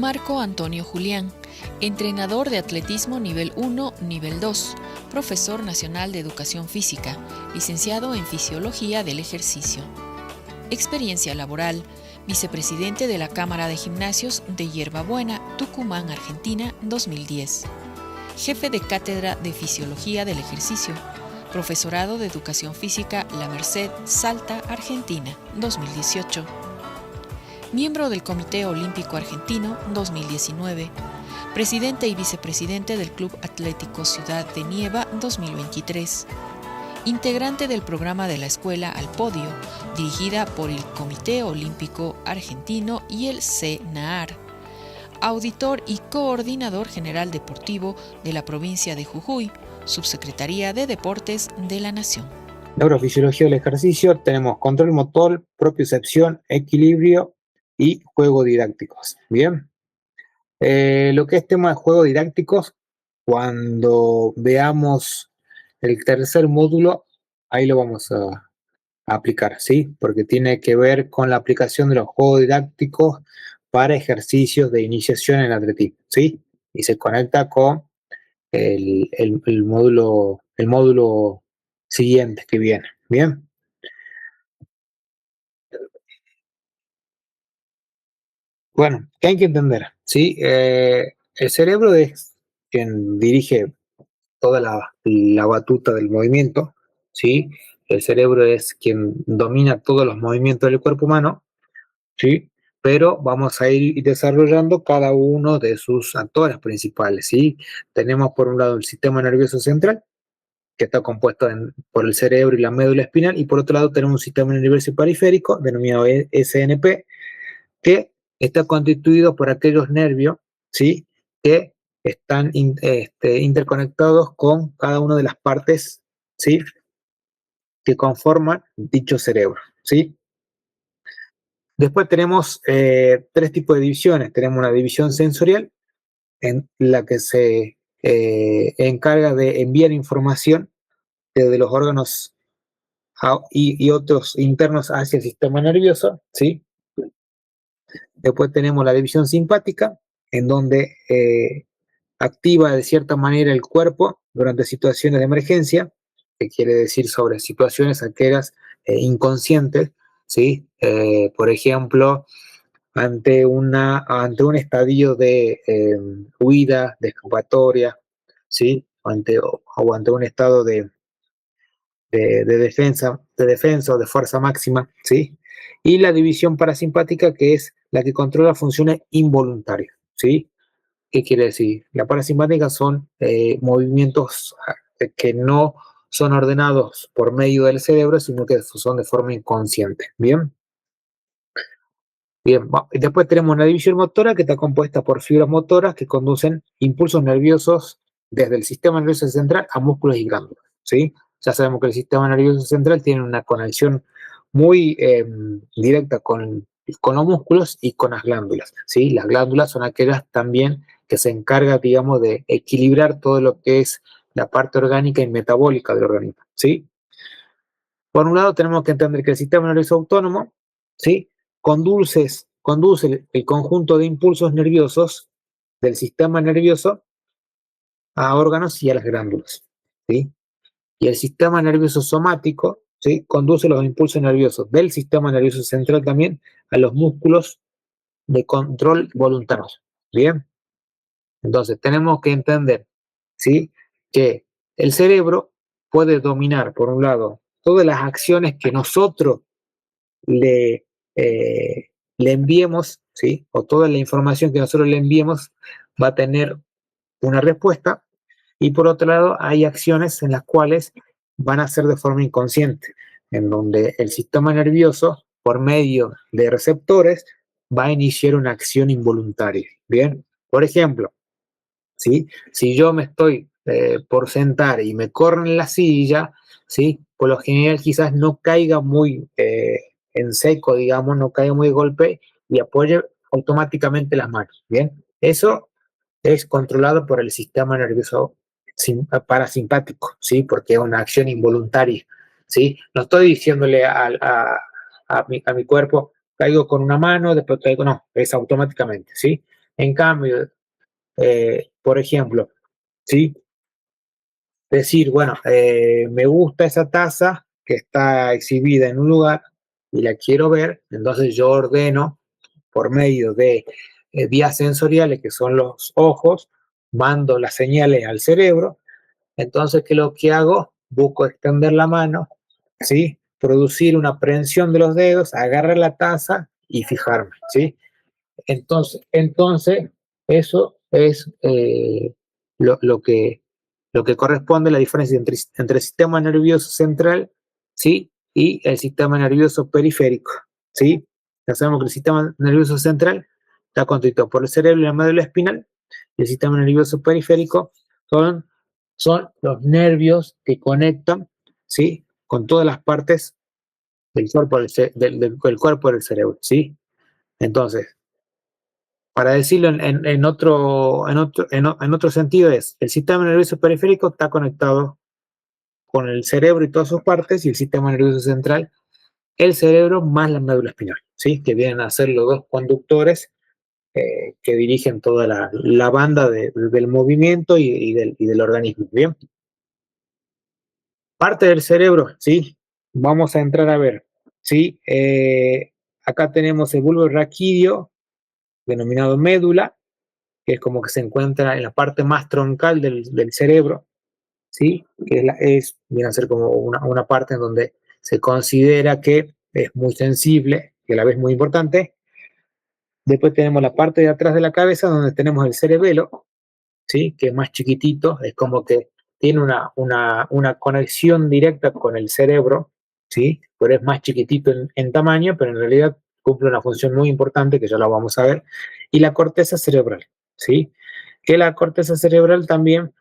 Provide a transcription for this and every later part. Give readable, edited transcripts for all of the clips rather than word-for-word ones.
Marco Antonio Julián, entrenador de atletismo nivel 1, nivel 2, profesor nacional de educación física, licenciado en fisiología del ejercicio. Experiencia laboral: vicepresidente de la Cámara de Gimnasios de Hierbabuena, Tucumán, Argentina, 2010. Jefe de cátedra de fisiología del ejercicio, profesorado de educación física La Merced, Salta, Argentina, 2018. Miembro del Comité Olímpico Argentino, 2019. Presidente y vicepresidente del Club Atlético Ciudad de Nieva, 2023. Integrante del programa de la Escuela al Podio, dirigida por el Comité Olímpico Argentino y el CNAAR. Auditor y coordinador general deportivo de la provincia de Jujuy, Subsecretaría de Deportes de la Nación. Neurofisiología del ejercicio, tenemos control motor, propiocepción, equilibrio y juego didácticos. Bien, lo que es tema de juegos didácticos, cuando veamos el tercer módulo, ahí lo vamos a aplicar, ¿sí? Porque tiene que ver con la aplicación de los juegos didácticos para ejercicios de iniciación en atletismo, ¿sí? Y se conecta con el módulo siguiente que viene, ¿bien? Bueno, ¿qué hay que entender? ¿Sí? El cerebro es quien dirige toda la batuta del movimiento, ¿sí? El cerebro es quien domina todos los movimientos del cuerpo humano, ¿sí? Pero vamos a ir desarrollando cada uno de sus actores principales, ¿sí? Tenemos por un lado el sistema nervioso central, que está compuesto por el cerebro y la médula espinal, y por otro lado tenemos un sistema nervioso periférico, denominado SNP, que está constituido por aquellos nervios, ¿sí? Que están interconectados con cada una de las partes, ¿sí? Que conforman dicho cerebro, ¿sí? Después tenemos tres tipos de divisiones. Tenemos una división sensorial, en la que se encarga de enviar información desde los órganos y otros internos hacia el sistema nervioso, ¿sí? Después tenemos la división simpática, en donde activa de cierta manera el cuerpo durante situaciones de emergencia, que quiere decir sobre situaciones aquellas inconscientes, ¿sí? Por ejemplo, ante un estadio de huida, de escapatoria, ¿sí? O ante un estado de defensa o de fuerza máxima, ¿sí? Y la división parasimpática, que es la que controla funciones involuntarias, ¿sí? ¿Qué quiere decir? La parasimpática son movimientos que no son ordenados por medio del cerebro, sino que son de forma inconsciente, ¿bien? Bien, después tenemos una división motora que está compuesta por fibras motoras que conducen impulsos nerviosos desde el sistema nervioso central a músculos y glándulas, ¿sí? Ya sabemos que el sistema nervioso central tiene una conexión muy directa con los músculos y con las glándulas, ¿sí? Las glándulas son aquellas también que se encargan, digamos, de equilibrar todo lo que es la parte orgánica y metabólica del organismo, ¿sí? Por un lado tenemos que entender que el sistema nervioso autónomo, ¿sí? conduce el conjunto de impulsos nerviosos del sistema nervioso a órganos y a las glándulas, ¿sí? Y el sistema nervioso somático, ¿sí? conduce los impulsos nerviosos del sistema nervioso central también a los músculos de control voluntario, ¿bien? Entonces tenemos que entender, ¿sí? que el cerebro puede dominar, por un lado, todas las acciones que nosotros le, le enviemos, ¿sí? o toda la información que nosotros le enviemos va a tener una respuesta, y por otro lado hay acciones en las cuales van a ser de forma inconsciente, en donde el sistema nervioso, por medio de receptores, va a iniciar una acción involuntaria, ¿bien? Por ejemplo, ¿sí? Si yo me estoy por sentar y me corren en la silla, ¿sí? Por lo general quizás no caiga muy en seco, digamos, no caiga muy de golpe y apoye automáticamente las manos, ¿bien? Eso es controlado por el sistema nervioso parasimpático, ¿sí? Porque es una acción involuntaria, ¿sí? No estoy diciéndole a mi cuerpo, caigo con una mano, después caigo, no, es automáticamente, ¿sí? En cambio, por ejemplo, ¿sí? Decir, bueno, me gusta esa taza que está exhibida en un lugar y la quiero ver, entonces yo ordeno por medio de vías sensoriales que son los ojos, mando las señales al cerebro, entonces ¿qué es lo que hago? Busco extender la mano, ¿sí? Producir una aprehensión de los dedos, agarrar la taza y fijarme, ¿sí? Entonces eso es lo que corresponde a la diferencia entre el sistema nervioso central, ¿sí? Y el sistema nervioso periférico, ¿sí? Ya sabemos que el sistema nervioso central está constituido por el cerebro y la médula espinal, y el sistema nervioso periférico son, son los nervios que conectan, ¿sí? Con todas las partes del cuerpo del cuerpo del cerebro, ¿sí? Entonces, para decirlo en otro sentido es, el sistema nervioso periférico está conectado con el cerebro y todas sus partes, y el sistema nervioso central, el cerebro más la médula espinal, ¿sí? Que vienen a ser los dos conductores que dirigen toda la banda del movimiento y del organismo. Bien, parte del cerebro, ¿sí? Vamos a entrar a ver, ¿sí? Acá tenemos el bulbo raquídeo, denominado médula, que es como que se encuentra en la parte más troncal del cerebro, ¿sí? Que viene a ser como una parte en donde se considera que es muy sensible, que a la vez muy importante. Después tenemos la parte de atrás de la cabeza, donde tenemos el cerebelo, ¿sí? Que es más chiquitito, es como que tiene una conexión directa con el cerebro, ¿sí? Pero es más chiquitito en tamaño, pero en realidad cumple una función muy importante, que ya la vamos a ver. Y la corteza cerebral, ¿sí? Que la corteza cerebral también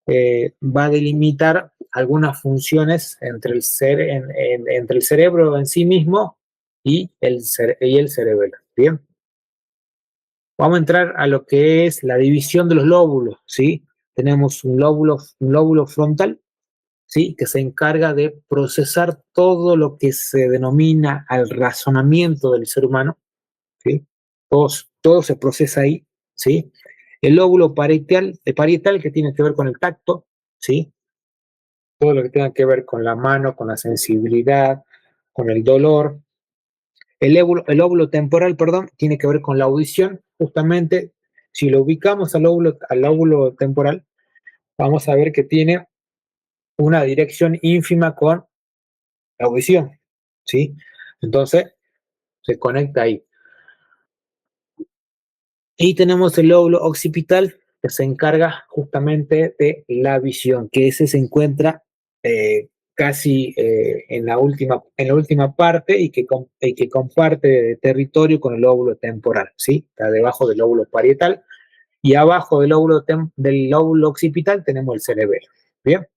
va a delimitar algunas funciones entre el cerebro en sí mismo y el cerebelo. Bien, vamos a entrar a lo que es la división de los lóbulos, ¿sí? Tenemos un lóbulo frontal, ¿sí? Que se encarga de procesar todo lo que se denomina el razonamiento del ser humano, ¿sí? Todo se procesa ahí, ¿sí? El parietal que tiene que ver con el tacto, ¿sí? Todo lo que tenga que ver con la mano, con la sensibilidad, con el dolor. El lóbulo temporal, perdón, tiene que ver con la audición. Justamente, si lo ubicamos al lóbulo temporal, vamos a ver que tiene una dirección ínfima con la audición, ¿sí? Entonces, se conecta ahí. Y tenemos el lóbulo occipital, que se encarga justamente de la visión, que ese se encuentra casi en la última parte y que comparte territorio con el lóbulo temporal, ¿sí? Está debajo del lóbulo parietal y abajo del lóbulo occipital tenemos el cerebelo, ¿bien?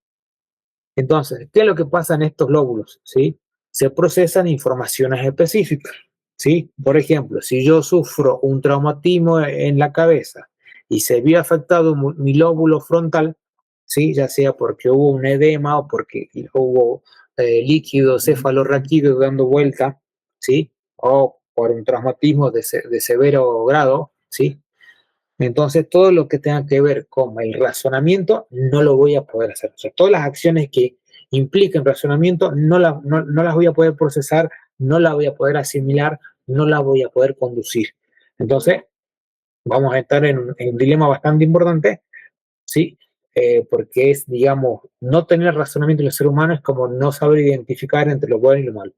Entonces, ¿qué es lo que pasa en estos lóbulos? ¿Sí? Se procesan informaciones específicas. ¿Sí? Por ejemplo, si yo sufro un traumatismo en la cabeza y se vio afectado mi lóbulo frontal, ¿sí? Ya sea porque hubo un edema o porque hubo líquido cefalorraquídeo dando vuelta, ¿sí? O por un traumatismo de severo grado, ¿sí? Entonces, todo lo que tenga que ver con el razonamiento no lo voy a poder hacer. O sea, todas las acciones que impliquen razonamiento no las voy a poder procesar, no las voy a poder asimilar, no las voy a poder conducir. Entonces, vamos a estar en un dilema bastante importante, ¿sí? Porque es, digamos, no tener razonamiento en el ser humano es como no saber identificar entre lo bueno y lo malo.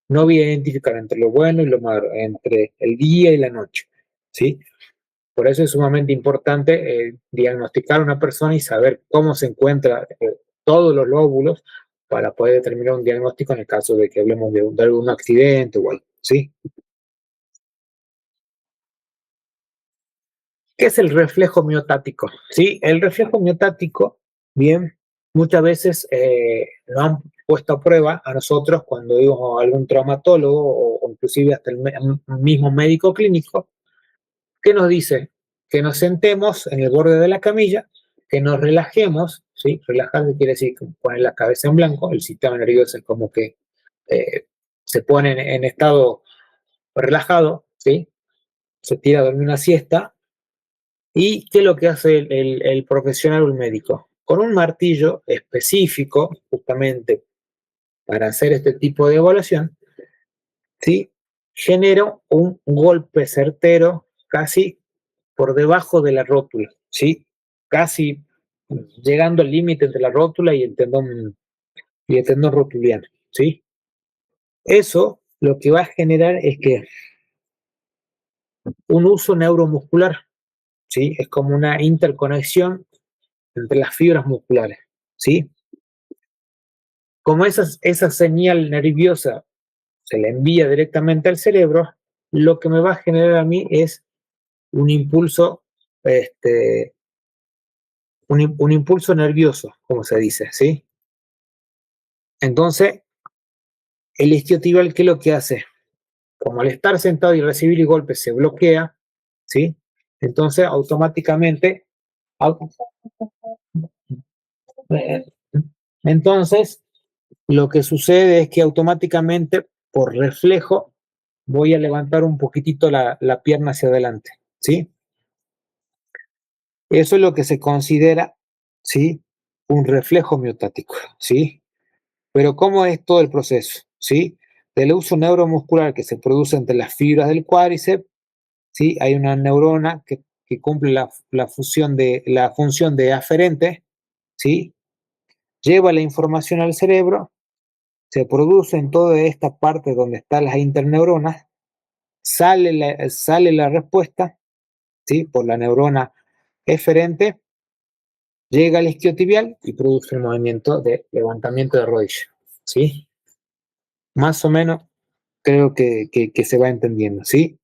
No voy a identificar entre lo bueno y lo malo, entre el día y la noche, ¿sí? Por eso es sumamente importante diagnosticar a una persona y saber cómo se encuentran todos los lóbulos para poder determinar un diagnóstico en el caso de que hablemos de algún accidente o algo, ¿sí? ¿Qué es el reflejo miotático? Sí, el reflejo miotático, bien, muchas veces lo han puesto a prueba a nosotros cuando íbamos a algún traumatólogo o inclusive hasta el mismo médico clínico. ¿Qué nos dice? Que nos sentemos en el borde de la camilla, que nos relajemos, ¿sí? Relajarse quiere decir poner la cabeza en blanco, el sistema nervioso es como que eh, se pone en estado relajado, ¿sí? Se tira a dormir una siesta ¿Y qué es lo que hace el profesional o el médico? Con un martillo específico, justamente para hacer este tipo de evaluación, ¿sí? Genera un golpe certero casi por debajo de la rótula, ¿sí? Casi llegando al límite entre la rótula y el tendón rotuliano, ¿sí? Eso lo que va a generar es que un uso neuromuscular, ¿sí? Es como una interconexión entre las fibras musculares, ¿sí? Como esa señal nerviosa se la envía directamente al cerebro, lo que me va a generar a mí es un impulso, este, un impulso nervioso, como se dice, ¿sí? Entonces, el isquiotibial, ¿qué es lo que hace? Como al estar sentado y recibir golpes se bloquea, ¿sí? Entonces, automáticamente, entonces, lo que sucede es que automáticamente, por reflejo, voy a levantar un poquitito la pierna hacia adelante, ¿sí? Eso es lo que se considera, ¿sí? Un reflejo miotático, ¿sí? Pero ¿cómo es todo el proceso? ¿Sí? Del uso neuromuscular que se produce entre las fibras del cuádriceps, ¿sí? Hay una neurona que cumple la función de aferente, ¿sí? Lleva la información al cerebro, se produce en toda esta parte donde están las interneuronas, sale la respuesta, ¿sí? Por la neurona eferente, llega al isquiotibial y produce el movimiento de levantamiento de rodilla, ¿sí? Más o menos creo que se va entendiendo, ¿sí?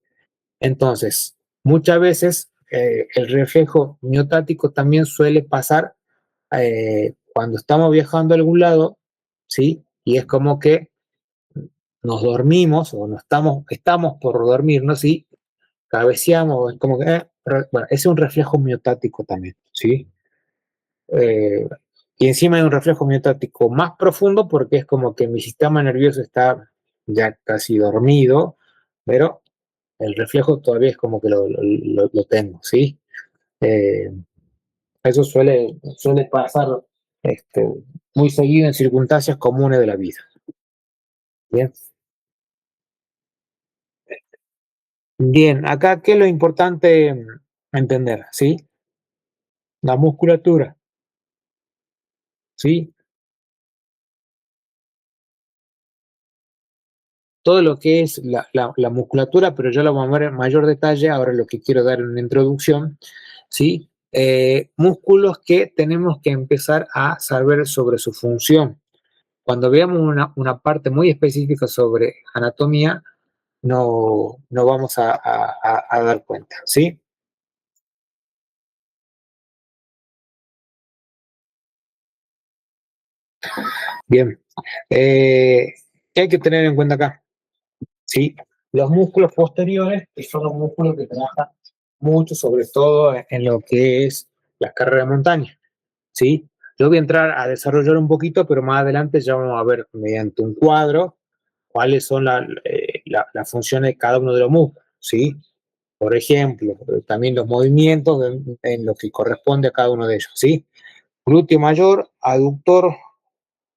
Entonces, muchas veces el reflejo miotático también suele pasar cuando estamos viajando a algún lado, ¿sí? Y es como que nos dormimos o no estamos por dormirnos, ¿sí? Cabeceamos, es como que, bueno, ese es un reflejo miotático también, ¿sí? Eh, y encima hay un reflejo miotático más profundo porque es como que mi sistema nervioso está ya casi dormido, pero el reflejo todavía es como que lo tengo, ¿sí? Eh, eso suele pasar este, muy seguido en circunstancias comunes de la vida. Bien, bien, acá, ¿qué es lo importante entender? ¿Sí? La musculatura, ¿sí? Todo lo que es la musculatura, pero yo lo vamos a ver en mayor detalle, ahora lo que quiero dar en una introducción, ¿sí? Músculos que tenemos que empezar a saber sobre su función. Cuando veamos una parte muy específica sobre anatomía, no vamos a dar cuenta, ¿sí? Bien. ¿Qué hay que tener en cuenta acá? ¿Sí? Los músculos posteriores, que son los músculos que trabajan mucho, sobre todo en lo que es la carrera de montaña, ¿sí? Yo voy a entrar a desarrollar un poquito, pero más adelante ya vamos a ver mediante un cuadro cuáles son las funciones de cada uno de los músculos, ¿sí? Por ejemplo, también los movimientos en lo que corresponde a cada uno de ellos, ¿sí? Glúteo mayor, aductor,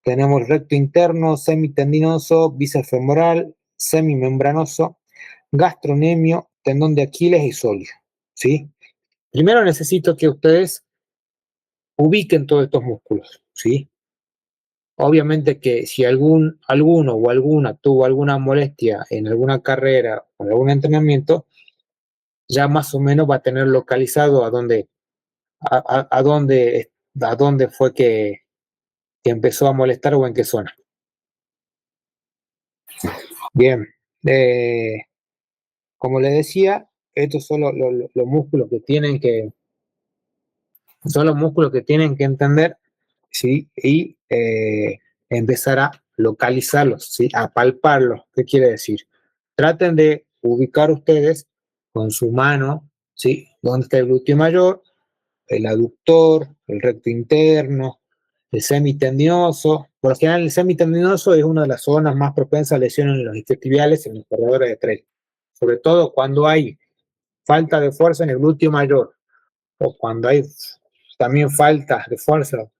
tenemos recto interno, semitendinoso, bíceps femoral, semimembranoso, gastronemio, tendón de Aquiles y solio, ¿sí? Primero necesito que ustedes ubiquen todos estos músculos, ¿sí? Obviamente que si alguno o alguna tuvo alguna molestia en alguna carrera o en algún entrenamiento, ya más o menos va a tener localizado a dónde fue que empezó a molestar o en qué zona. Bien, eh, como les decía, estos son los músculos que son los músculos que tienen que entender, ¿sí? Y empezar a localizarlos, ¿sí? A palparlos. ¿Qué quiere decir? Traten de ubicar ustedes con su mano, ¿sí? Dónde está el glúteo mayor, el aductor, el recto interno, el semitendinoso. Por lo general, el semitendinoso es una de las zonas más propensas a lesiones en los isquiotibiales en los corredores de trail. Sobre todo cuando hay falta de fuerza en el glúteo mayor o cuando hay también faltas de fuerza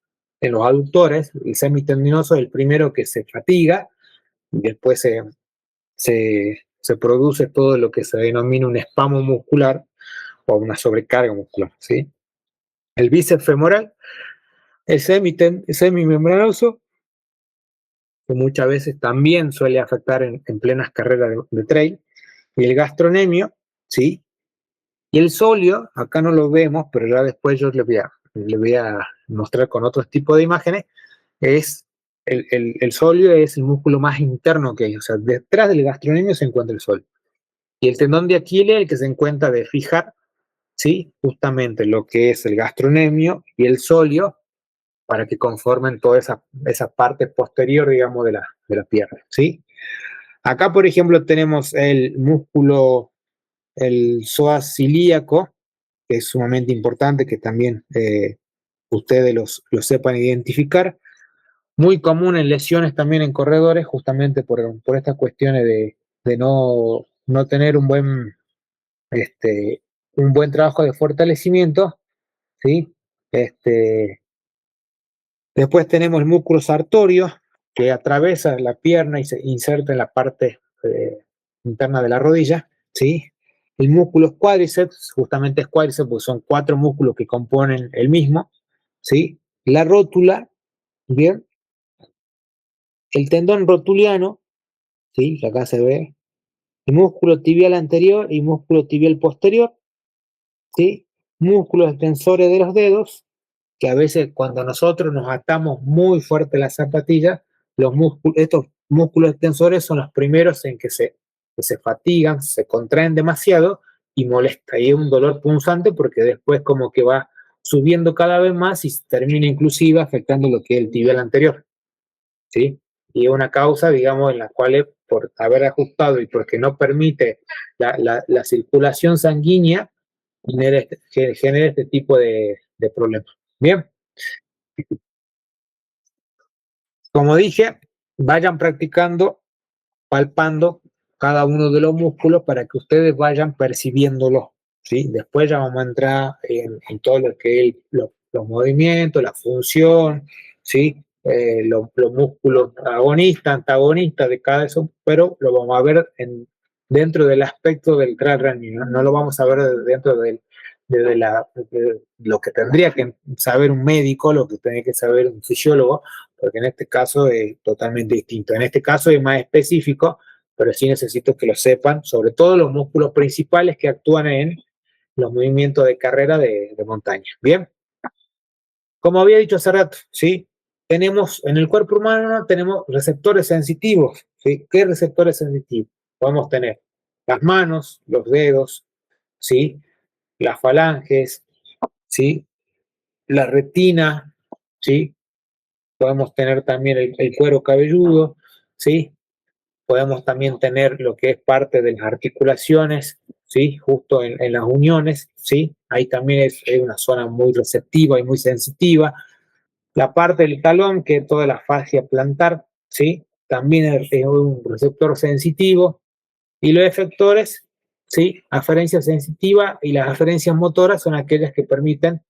en los aductores, el semitendinoso es el primero que se fatiga y después se produce todo lo que se denomina un espasmo muscular o una sobrecarga muscular, ¿sí? El bíceps femoral, el semimembranoso, que muchas veces también suele afectar en plenas carreras de trail, y el gastronemio, ¿sí? Y el sóleo, acá no lo vemos, pero ya después yo le voy a mostrar con otros tipos de imágenes, es el sóleo es el músculo más interno que hay, o sea, detrás del gastronemio se encuentra el sóleo. Y el tendón de Aquiles, el que se encuentra de fijar, ¿sí? Justamente lo que es el gastronemio y el sóleo para que conformen toda esa parte posterior, digamos, de la pierna, ¿sí? Acá, por ejemplo, tenemos el músculo, el psoas ilíaco, que es sumamente importante, que también ustedes lo sepan identificar. Muy común en lesiones también en corredores, justamente por estas cuestiones de no tener un buen trabajo de fortalecimiento, ¿sí? Este, Después tenemos el músculo sartorio, que atraviesa la pierna y se inserta en la parte interna de la rodilla, ¿sí? El músculo cuádriceps, justamente es cuádriceps porque son 4 músculos que componen el mismo, ¿sí? La rótula, ¿bien? El tendón rotuliano, ¿sí? Que acá se ve. El músculo tibial anterior y músculo tibial posterior, ¿sí? Músculos extensores de los dedos, que a veces cuando nosotros nos atamos muy fuerte las zapatillas, estos músculos extensores son los primeros en que se fatigan, se contraen demasiado y molesta. Y es un dolor punzante porque después como que va subiendo cada vez más y termina inclusive afectando lo que es el tibial anterior, ¿sí? Y es una causa, digamos, en la cual por haber ajustado y porque no permite la circulación sanguínea, genera este tipo de problemas. Bien, como dije, vayan practicando, palpando cada uno de los músculos para que ustedes vayan percibiéndolo, ¿sí? Después ya vamos a entrar en todo lo que es los movimientos, la función, ¿sí? Los músculos agonistas, antagonistas de cada eso, pero lo vamos a ver dentro del aspecto del trail running, ¿no? No lo vamos a ver dentro de lo que tendría que saber un médico, lo que tendría que saber un fisiólogo, porque en este caso es totalmente distinto. En este caso es más específico, pero sí necesito que lo sepan, sobre todo los músculos principales que actúan en los movimientos de carrera de montaña. Bien, como había dicho hace rato, ¿sí? Tenemos en el cuerpo humano tenemos receptores sensitivos, ¿sí? ¿Qué receptores sensitivos? Podemos tener las manos, los dedos, ¿sí? Las falanges, ¿sí? La retina, ¿sí? Podemos tener también el cuero cabelludo, ¿sí? Podemos también tener lo que es parte de las articulaciones, ¿sí? Justo en las uniones, ¿sí? Ahí también es una zona muy receptiva y muy sensitiva. La parte del talón, que es toda la fascia plantar, ¿sí? También es un receptor sensitivo. Y los efectores, ¿sí? Aferencia sensitiva y las aferencias motoras son aquellas que permiten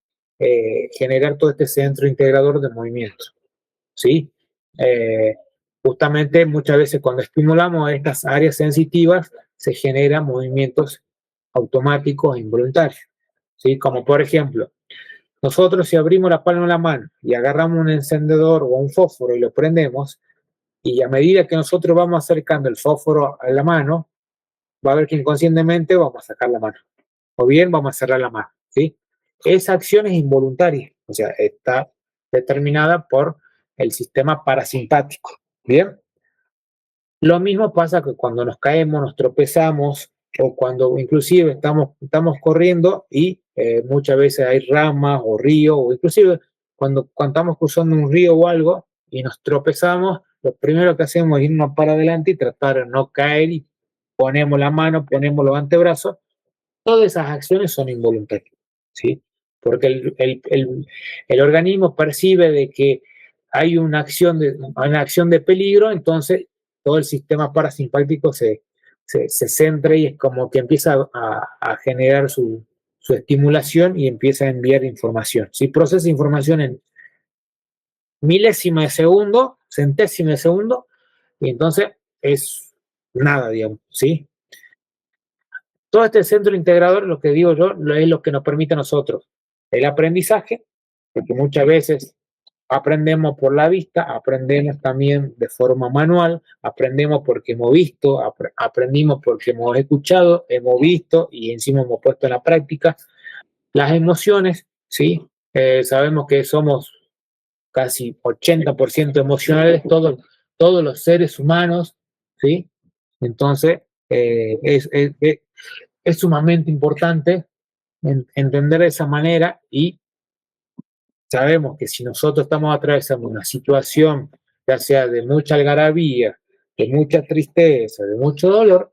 generar todo este centro integrador de movimiento, ¿sí? Eh, Justamente muchas veces cuando estimulamos estas áreas sensitivas se generan movimientos automáticos e involuntarios, ¿sí? Como por ejemplo, nosotros si abrimos la palma de la mano y agarramos un encendedor o un fósforo y lo prendemos, y a medida que nosotros vamos acercando el fósforo a la mano, va a ver que inconscientemente vamos a sacar la mano, o bien vamos a cerrar la mano, ¿sí? Esa acción es involuntaria, o sea, está determinada por el sistema parasimpático, ¿bien? Lo mismo pasa que cuando nos caemos, nos tropezamos, o cuando inclusive estamos corriendo y muchas veces hay ramas o ríos, o inclusive cuando estamos cruzando un río o algo y nos tropezamos, lo primero que hacemos es irnos para adelante y tratar de no caer y ponemos la mano, ponemos los antebrazos. Todas esas acciones son involuntarias, ¿sí? Porque el organismo percibe de que hay una acción de peligro, entonces todo el sistema parasimpático se centra y es como que empieza a generar su estimulación y empieza a enviar información. ¿Sí? Procesa información en milésima de segundo, centésima de segundo, y entonces es nada, digamos, ¿sí? Todo este centro integrador, lo que digo yo, es lo que nos permite a nosotros el aprendizaje, porque muchas veces aprendemos por la vista, aprendemos también de forma manual, aprendemos porque hemos visto, aprendimos porque hemos escuchado, hemos visto y encima hemos puesto en la práctica. Las emociones, ¿sí? Sabemos que somos casi 80% emocionales, todos los seres humanos, ¿sí? Entonces, es sumamente importante entender de esa manera y sabemos que si nosotros estamos atravesando una situación, ya sea de mucha algarabía, de mucha tristeza, de mucho dolor,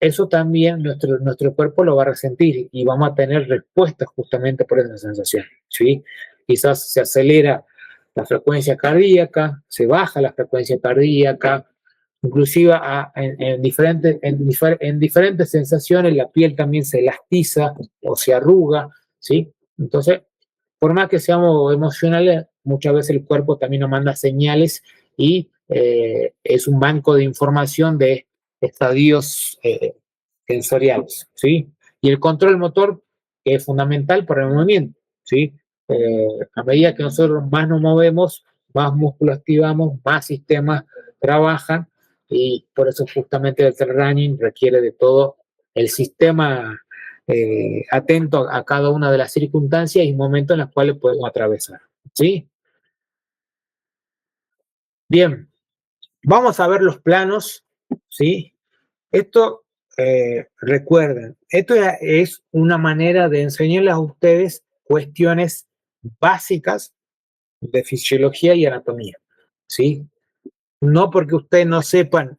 eso también nuestro cuerpo lo va a resentir y vamos a tener respuestas justamente por esa sensación, ¿sí? Quizás se acelera la frecuencia cardíaca, se baja la frecuencia cardíaca, inclusive en diferentes sensaciones la piel también se elastiza o se arruga, ¿sí? Entonces, por más que seamos emocionales, muchas veces el cuerpo también nos manda señales y es un banco de información de estadios sensoriales, ¿sí? Y el control motor, que es fundamental para el movimiento, ¿sí? A medida que nosotros más nos movemos, más músculos activamos, más sistemas trabajan y por eso justamente el trail running requiere de todo el sistema atento a cada una de las circunstancias y momentos en los cuales podemos atravesar, ¿sí? Bien, vamos a ver los planos, ¿sí? Esto, recuerden, esto es una manera de enseñarles a ustedes cuestiones básicas de fisiología y anatomía, ¿sí? No porque ustedes no sepan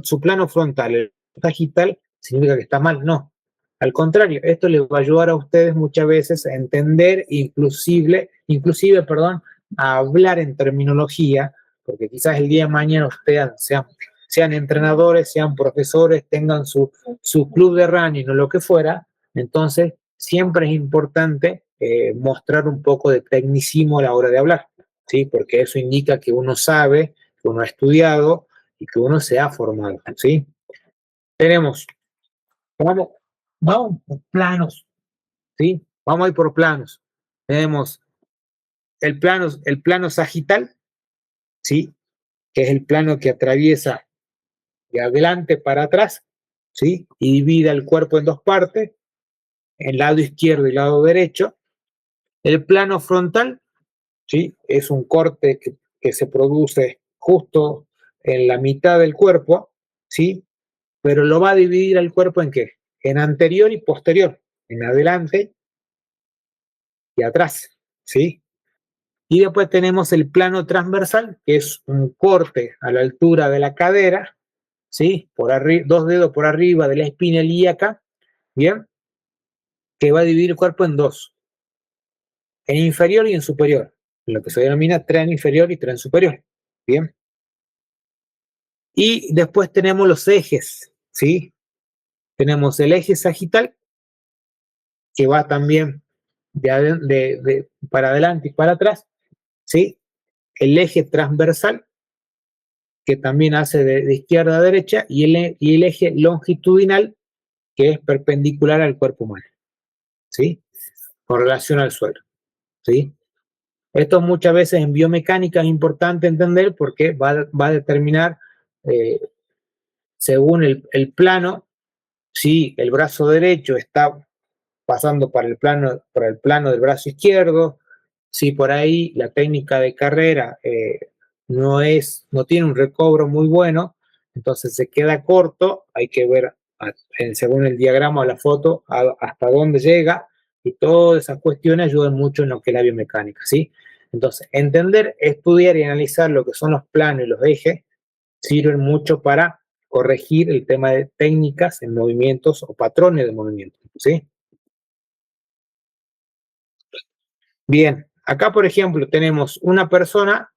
su plano frontal, el sagital, significa que está mal, no. Al contrario, esto les va a ayudar a ustedes muchas veces a entender, inclusive, perdón, a hablar en terminología, porque quizás el día de mañana ustedes sean entrenadores, sean profesores, tengan su club de running o lo que fuera, entonces siempre es importante mostrar un poco de tecnicismo a la hora de hablar, ¿sí? Porque eso indica que uno sabe, que uno ha estudiado y que uno se ha formado, ¿sí? Tenemos, vamos, vamos por planos, ¿sí? Vamos a ir por planos. Tenemos el plano sagital, ¿sí? Que es el plano que atraviesa de adelante para atrás, ¿sí? Y divide el cuerpo en dos partes, el lado izquierdo y el lado derecho. El plano frontal, ¿sí? Es un corte que se produce justo en la mitad del cuerpo, ¿sí? Pero lo va a dividir al cuerpo en qué? En anterior y posterior, en adelante y atrás, ¿sí? Y después tenemos el plano transversal, que es un corte a la altura de la cadera, ¿sí? Dos dedos por arriba de la espina ilíaca, ¿bien? Que va a dividir el cuerpo en dos, en inferior y en superior, lo que se denomina tren inferior y tren superior, ¿bien? Y después tenemos los ejes, ¿sí? Tenemos el eje sagital, que va también para adelante y para atrás, ¿sí? El eje transversal, que también hace de izquierda a derecha, y el eje longitudinal, que es perpendicular al cuerpo humano, ¿sí? Con relación al suelo, ¿sí? Esto muchas veces en biomecánica es importante entender porque va a determinar, eh, según el plano, si el brazo derecho está pasando para el plano del brazo izquierdo, si por ahí la técnica de carrera no tiene un recobro muy bueno, entonces se queda corto, hay que ver según el diagrama o la foto hasta dónde llega y todas esas cuestiones ayudan mucho en lo que es la biomecánica, ¿sí? Entonces, entender, estudiar y analizar lo que son los planos y los ejes sirven mucho para corregir el tema de técnicas en movimientos o patrones de movimiento, ¿sí? Bien, acá por ejemplo tenemos una persona,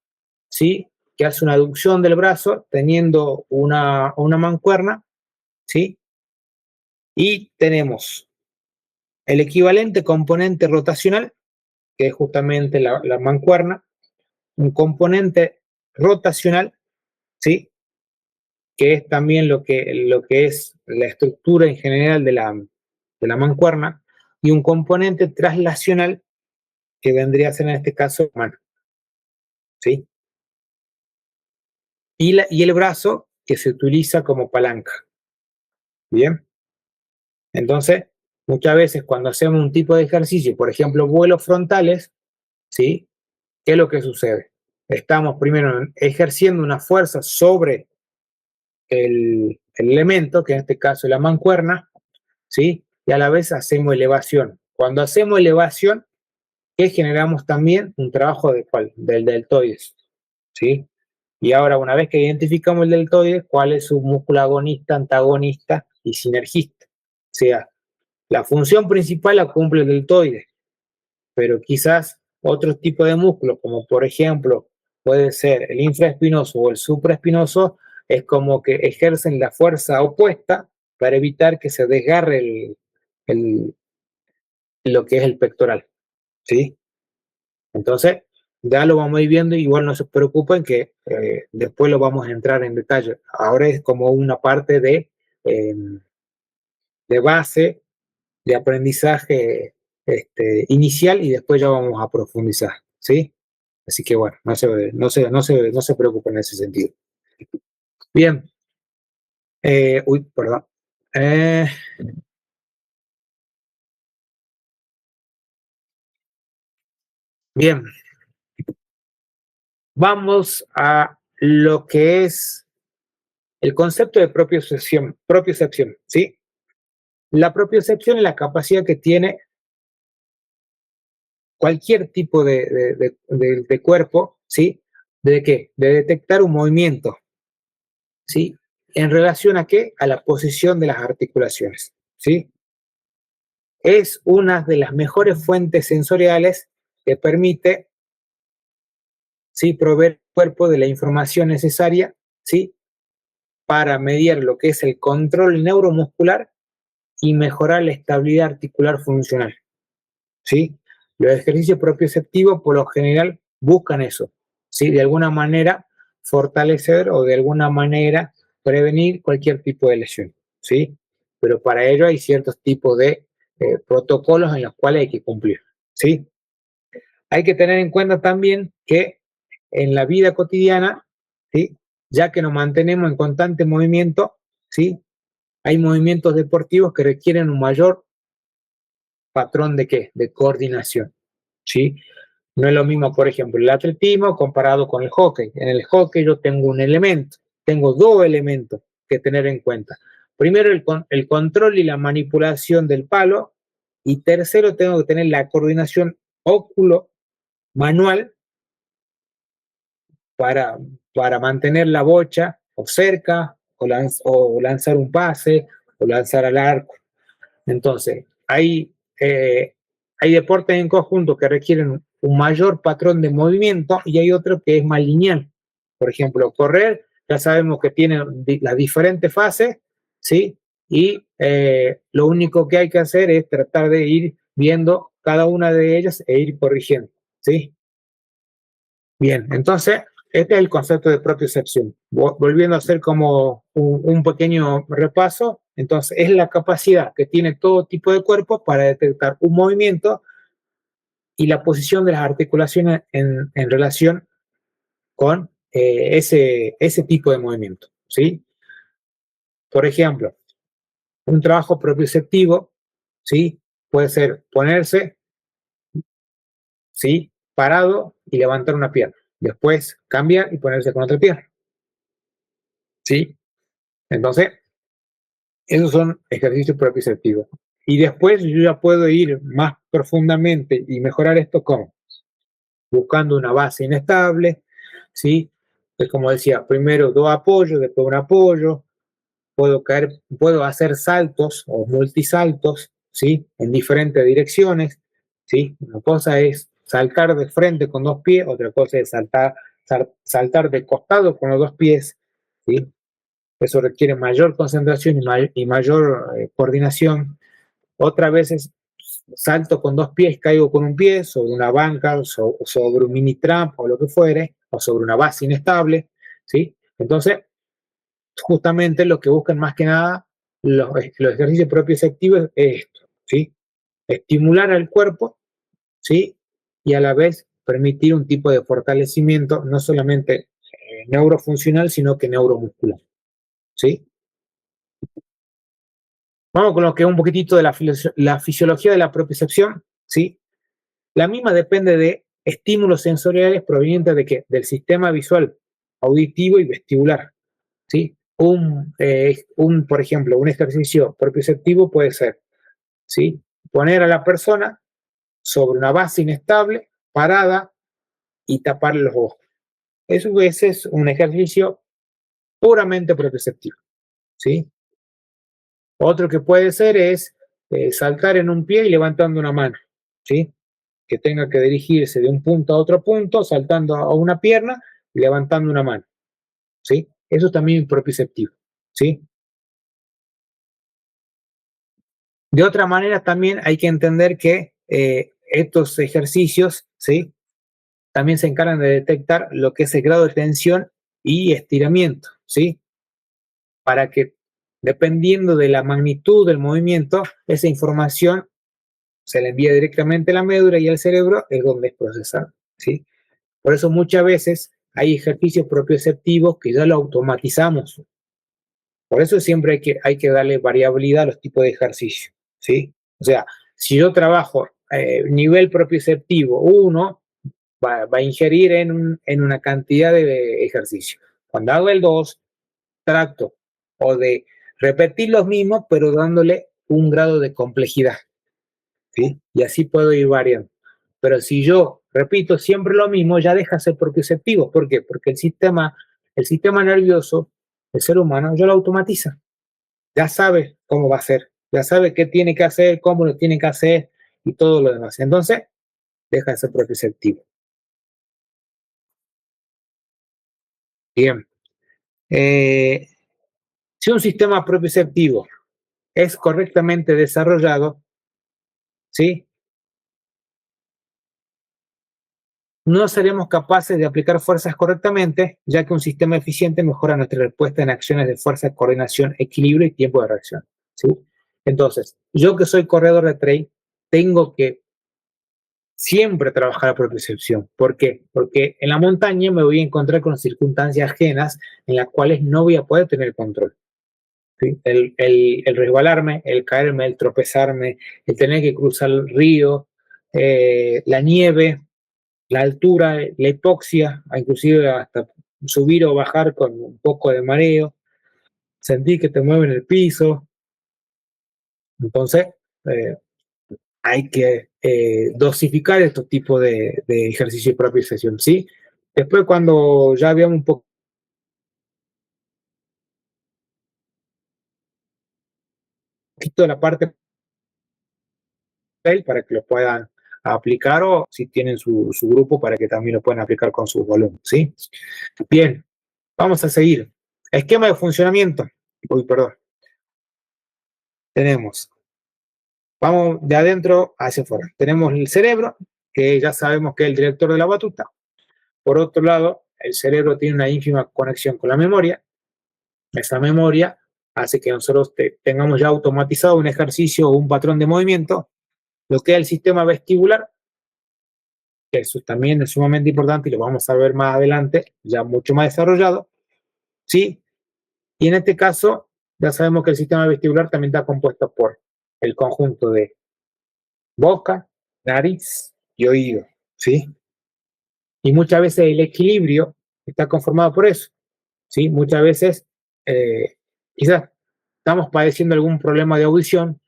¿sí? Que hace una aducción del brazo teniendo una mancuerna, ¿sí? Y tenemos el equivalente componente rotacional, que es justamente la mancuerna, un componente rotacional, ¿sí? Que es también lo que es la estructura en general de la mancuerna, y un componente traslacional, que vendría a ser en este caso mano, ¿sí? Y el brazo, que se utiliza como palanca, ¿bien? Entonces, muchas veces cuando hacemos un tipo de ejercicio, por ejemplo, vuelos frontales, ¿sí? ¿Qué es lo que sucede? Estamos primero ejerciendo una fuerza sobre el elemento, que en este caso es la mancuerna, ¿sí? Y a la vez hacemos elevación. Cuando hacemos elevación, ¿qué generamos también? Un trabajo de ¿cuál? Del deltoides, ¿sí? Y ahora, una vez que identificamos el deltoides, ¿cuál es su músculo agonista, antagonista y sinergista? O sea, la función principal la cumple el deltoides, pero quizás otro tipo de músculo, como por ejemplo puede ser el infraespinoso o el supraespinoso, es como que ejercen la fuerza opuesta para evitar que se desgarre el, lo que es el pectoral, ¿sí? Entonces, ya lo vamos a ir viendo, igual no se preocupen que después lo vamos a entrar en detalle. Ahora es como una parte de base, de aprendizaje inicial, y después ya vamos a profundizar, ¿sí? Así que bueno, no se preocupen en ese sentido. Bien, perdón. Eh, bien, vamos a lo que es el concepto de propiocepción, ¿sí? La propiocepción es la capacidad que tiene cualquier tipo de cuerpo, ¿sí? ¿De qué? De detectar un movimiento, ¿sí? ¿En relación a qué? A la posición de las articulaciones, ¿sí? Es una de las mejores fuentes sensoriales que permite, ¿sí? Proveer al cuerpo de la información necesaria, ¿sí? Para mediar lo que es el control neuromuscular y mejorar la estabilidad articular funcional, ¿sí? Los ejercicios propioceptivos por lo general buscan eso, ¿sí? De alguna manera fortalecer o de alguna manera prevenir cualquier tipo de lesión, ¿sí? Pero para ello hay ciertos tipos de protocolos en los cuales hay que cumplir, ¿sí? Hay que tener en cuenta también que en la vida cotidiana, ¿sí? Ya que nos mantenemos en constante movimiento, ¿sí? Hay movimientos deportivos que requieren un mayor patrón de ¿qué? De coordinación, ¿sí? No es lo mismo, por ejemplo, el atletismo comparado con el hockey. En el hockey yo tengo dos elementos que tener en cuenta. Primero, el control y la manipulación del palo, y tercero, tengo que tener la coordinación óculo-manual para, para mantener la bocha o cerca, o lanzar un pase, o lanzar al arco. Entonces, hay deportes en conjunto que requieren un mayor patrón de movimiento, y hay otro que es más lineal. Por ejemplo, correr, ya sabemos que tiene las diferentes fases, ¿sí? Y lo único que hay que hacer es tratar de ir viendo cada una de ellas e ir corrigiendo, ¿sí? Bien, entonces, este es el concepto de propiocepción. Volviendo a hacer como un pequeño repaso, entonces es la capacidad que tiene todo tipo de cuerpo para detectar un movimiento y la posición de las articulaciones en relación con ese tipo de movimiento, ¿sí? Por ejemplo, un trabajo propioceptivo, ¿sí? Puede ser ponerse, ¿sí? Parado y levantar una pierna. Después cambiar y ponerse con otra pierna, ¿sí? Entonces, esos son ejercicios propioceptivos. Y después yo ya puedo ir más profundamente y mejorar esto como buscando una base inestable, ¿sí? Es como decía, primero dos apoyos, después un apoyo, puedo hacer saltos o multisaltos, ¿sí? En diferentes direcciones, ¿sí? Una cosa es saltar de frente con dos pies, otra cosa es saltar de costado con los dos pies, ¿sí? Eso requiere mayor concentración y mayor coordinación. Otras veces salto con 2 pies, caigo con un pie sobre una banca, sobre un mini tramp o lo que fuere, o sobre una base inestable, ¿sí? Entonces, justamente lo que buscan más que nada los ejercicios propioceptivos es esto, ¿sí? Estimular al cuerpo, ¿sí? Y a la vez permitir un tipo de fortalecimiento, no solamente neurofuncional, sino que neuromuscular, ¿sí? Vamos con lo que es un poquitito de la fisiología de la propiocepción, ¿sí? La misma depende de estímulos sensoriales provenientes de qué? Del sistema visual, auditivo y vestibular, ¿sí? Por ejemplo, un ejercicio propioceptivo puede ser, ¿sí? Poner a la persona sobre una base inestable, parada y taparle los ojos. Ese es un ejercicio puramente propioceptivo, ¿sí? Otro que puede ser es saltar en un pie y levantando una mano, ¿sí? Que tenga que dirigirse de un punto a otro punto, saltando a una pierna y levantando una mano, ¿sí? Eso también es propioceptivo, ¿sí? De otra manera, también hay que entender que estos ejercicios, ¿sí? También se encargan de detectar lo que es el grado de tensión y estiramiento, ¿sí? Para que, dependiendo de la magnitud del movimiento, esa información se la envía directamente a la médula y al cerebro, es donde es procesada, ¿sí? Por eso muchas veces hay ejercicios propioceptivos que ya lo automatizamos. Por eso siempre hay que darle variabilidad a los tipos de ejercicios, ¿sí? O sea, si yo trabajo nivel propioceptivo 1, va a ingerir en una cantidad de ejercicios. Cuando hago el 2, trato o de repetir los mismos, pero dándole un grado de complejidad, ¿sí? Y así puedo ir variando. Pero si yo repito siempre lo mismo, ya deja de ser propioceptivo. ¿Por qué? Porque el sistema nervioso, el ser humano, ya lo automatiza. Ya sabe cómo va a ser, ya sabe qué tiene que hacer, cómo lo tiene que hacer y todo lo demás. Entonces, deja de ser propioceptivo. Bien. Eh, si un sistema propioceptivo es correctamente desarrollado, ¿sí? No seremos capaces de aplicar fuerzas correctamente, ya que un sistema eficiente mejora nuestra respuesta en acciones de fuerza, coordinación, equilibrio y tiempo de reacción, ¿sí? Entonces, yo que soy corredor de trail, tengo que siempre trabajar la propiocepción. ¿Por qué? Porque en la montaña me voy a encontrar con circunstancias ajenas en las cuales no voy a poder tener control, ¿sí? El resbalarme, el caerme, el tropezarme, el tener que cruzar el río, la nieve, la altura, la hipoxia, inclusive hasta subir o bajar con un poco de mareo, sentir que te mueven el piso. Entonces, eh, hay que dosificar estos tipos de ejercicio de propiocepción, ¿sí? Después, cuando ya veamos un poquito de la parte para que lo puedan aplicar o si tienen su grupo para que también lo puedan aplicar con sus alumnos, ¿sí? Bien, vamos a seguir. Esquema de funcionamiento. Uy, perdón. Tenemos, vamos de adentro hacia afuera. Tenemos el cerebro, que ya sabemos que es el director de la batuta. Por otro lado, el cerebro tiene una ínfima conexión con la memoria. Esa memoria hace que nosotros tengamos ya automatizado un ejercicio o un patrón de movimiento. Lo que es el sistema vestibular, que eso también es sumamente importante y lo vamos a ver más adelante, ya mucho más desarrollado, ¿sí? Y en este caso, ya sabemos que el sistema vestibular también está compuesto por el conjunto de boca, nariz y oído, ¿sí? Y muchas veces el equilibrio está conformado por eso, ¿sí? Muchas veces eh, quizás estamos padeciendo algún problema de audición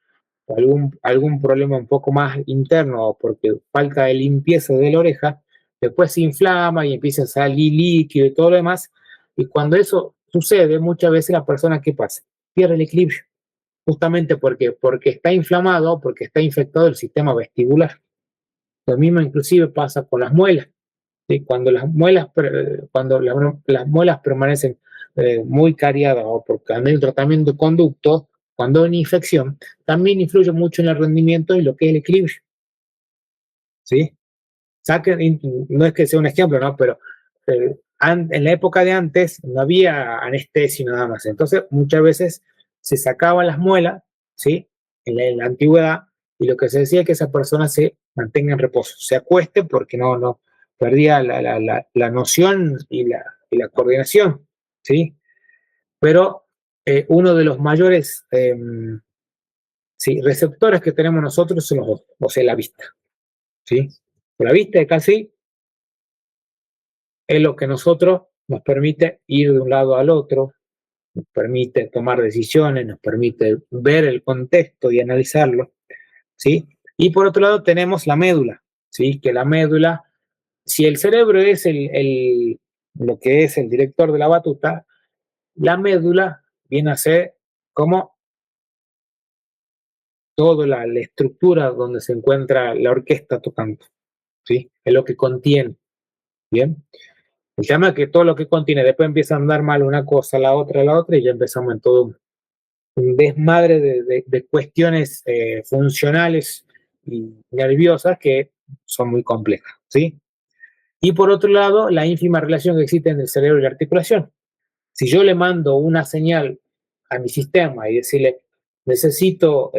o algún problema un poco más interno porque falta de limpieza de la oreja, después se inflama y empieza a salir líquido y todo lo demás. Y cuando eso sucede, muchas veces la persona, ¿qué pasa? Pierde el equilibrio, justamente porque está inflamado, porque está infectado el sistema vestibular. Lo mismo inclusive pasa con las muelas. ¿Sí? Cuando las muelas permanecen muy cariadas o porque han tenido tratamiento de conducto, cuando hay una infección, también influye mucho en el rendimiento y lo que es el equilibrio, ¿sí? Saquen, no es que sea un ejemplo, ¿no? Pero en la época de antes no había anestesia nada más. Entonces, muchas veces se sacaban las muelas, ¿sí? En la antigüedad, y lo que se decía es que esa persona se mantenga en reposo, se acueste porque no perdía la noción y la coordinación, ¿sí? Pero uno de los mayores sí, receptores que tenemos nosotros son los ojos, o sea, la vista, ¿sí? La vista de casi es lo que nosotros nos permite ir de un lado al otro, nos permite tomar decisiones, nos permite ver el contexto y analizarlo, ¿sí? Y por otro lado tenemos la médula, ¿sí? Que la médula, si el cerebro es lo que es el director de la batuta, la médula viene a ser como toda la estructura donde se encuentra la orquesta tocando, ¿sí? Es lo que contiene, ¿bien? El tema es que todo lo que contiene, después empieza a andar mal una cosa, la otra, y ya empezamos en todo un desmadre de cuestiones funcionales y nerviosas que son muy complejas, ¿sí? Y por otro lado, la ínfima relación que existe en el cerebro y la articulación. Si yo le mando una señal a mi sistema y decirle, necesito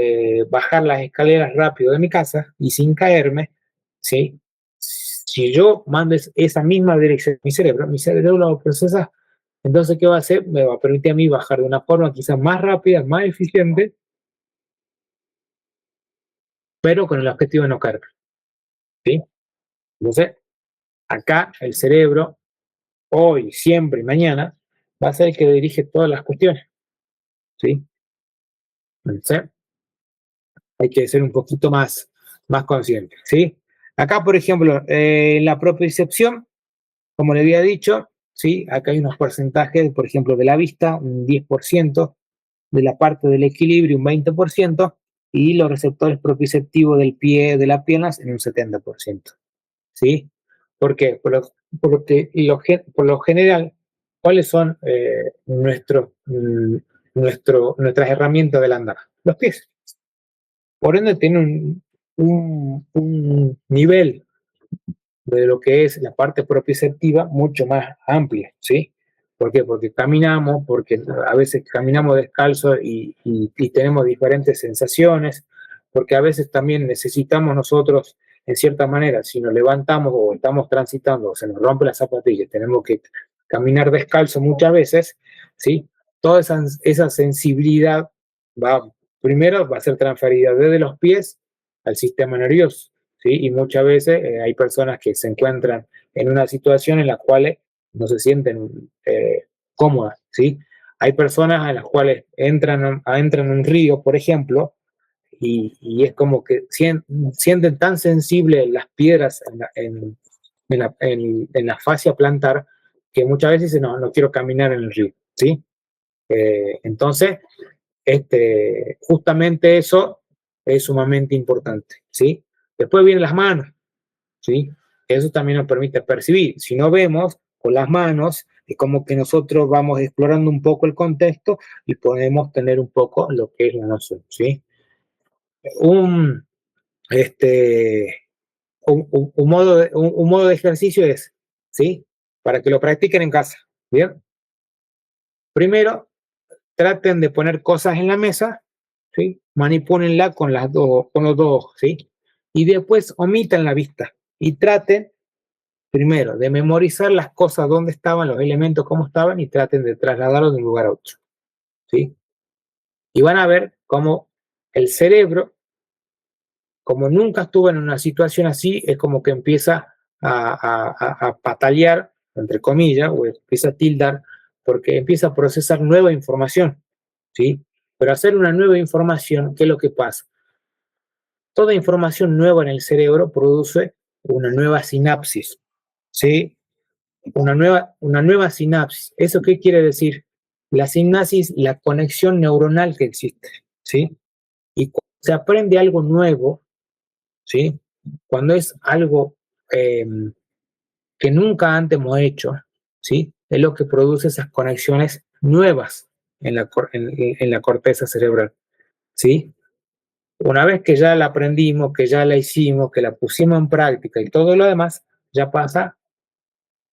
bajar las escaleras rápido de mi casa y sin caerme, ¿sí? Si yo mando esa misma dirección a mi cerebro lo procesa. Entonces, ¿qué va a hacer? Me va a permitir a mí bajar de una forma quizás más rápida, más eficiente, pero con el objetivo de no caer, ¿sí? Entonces, acá el cerebro, hoy, siempre y mañana, va a ser el que dirige todas las cuestiones, ¿sí? Entonces, hay que ser un poquito más consciente, ¿sí? Acá, por ejemplo, la propiocepción, como le había dicho, ¿sí? Acá hay unos porcentajes, por ejemplo, de la vista, un 10%, de la parte del equilibrio, un 20%, y los receptores propioceptivos del pie, de las piernas, en un 70%, ¿sí? ¿Por qué? Por lo general, ¿cuáles son nuestras herramientas del andar? Los pies. Por ende, tiene un nivel de lo que es la parte propioceptiva mucho más amplia, ¿sí? ¿Por qué? Porque caminamos, porque a veces caminamos descalzo y tenemos diferentes sensaciones, porque a veces también necesitamos nosotros, en cierta manera, si nos levantamos o estamos transitando o se nos rompe la zapatilla, tenemos que caminar descalzo muchas veces, ¿sí? Toda esa sensibilidad primero va a ser transferida desde los pies al sistema nervioso, ¿sí? Y muchas veces hay personas que se encuentran en una situación en la cual no se sienten cómodas, ¿sí? Hay personas en las cuales entran en un río, por ejemplo, y es como que sienten tan sensibles las piedras en la fascia plantar que muchas veces dicen, no quiero caminar en el río, ¿sí? Entonces, justamente eso es sumamente importante, ¿sí? Después vienen las manos, ¿sí? Eso también nos permite percibir. Si no vemos con las manos, es como que nosotros vamos explorando un poco el contexto y podemos tener un poco lo que es la noción, ¿sí? Un, este, un modo de ejercicio es, ¿sí? Para que lo practiquen en casa, ¿bien? Primero, traten de poner cosas en la mesa, ¿sí? Manipúlenla con los dos, ¿sí? Y después omitan la vista y traten primero de memorizar las cosas, dónde estaban los elementos, cómo estaban, y traten de trasladarlos de un lugar a otro, ¿sí? Y van a ver cómo el cerebro, como nunca estuvo en una situación así, es como que empieza a patalear, entre comillas, o empieza a tildar, porque empieza a procesar nueva información, ¿sí? Pero hacer una nueva información, ¿qué es lo que pasa? Toda información nueva en el cerebro produce una nueva sinapsis, ¿sí? Una nueva sinapsis. ¿Eso qué quiere decir? La sinapsis, la conexión neuronal que existe, ¿sí? Y cuando se aprende algo nuevo, ¿sí? Cuando es algo eh, que nunca antes hemos hecho, ¿sí? Es lo que produce esas conexiones nuevas en la corteza cerebral. ¿sí? Una vez que ya la aprendimos, que ya la hicimos, que la pusimos en práctica y todo lo demás, ya pasa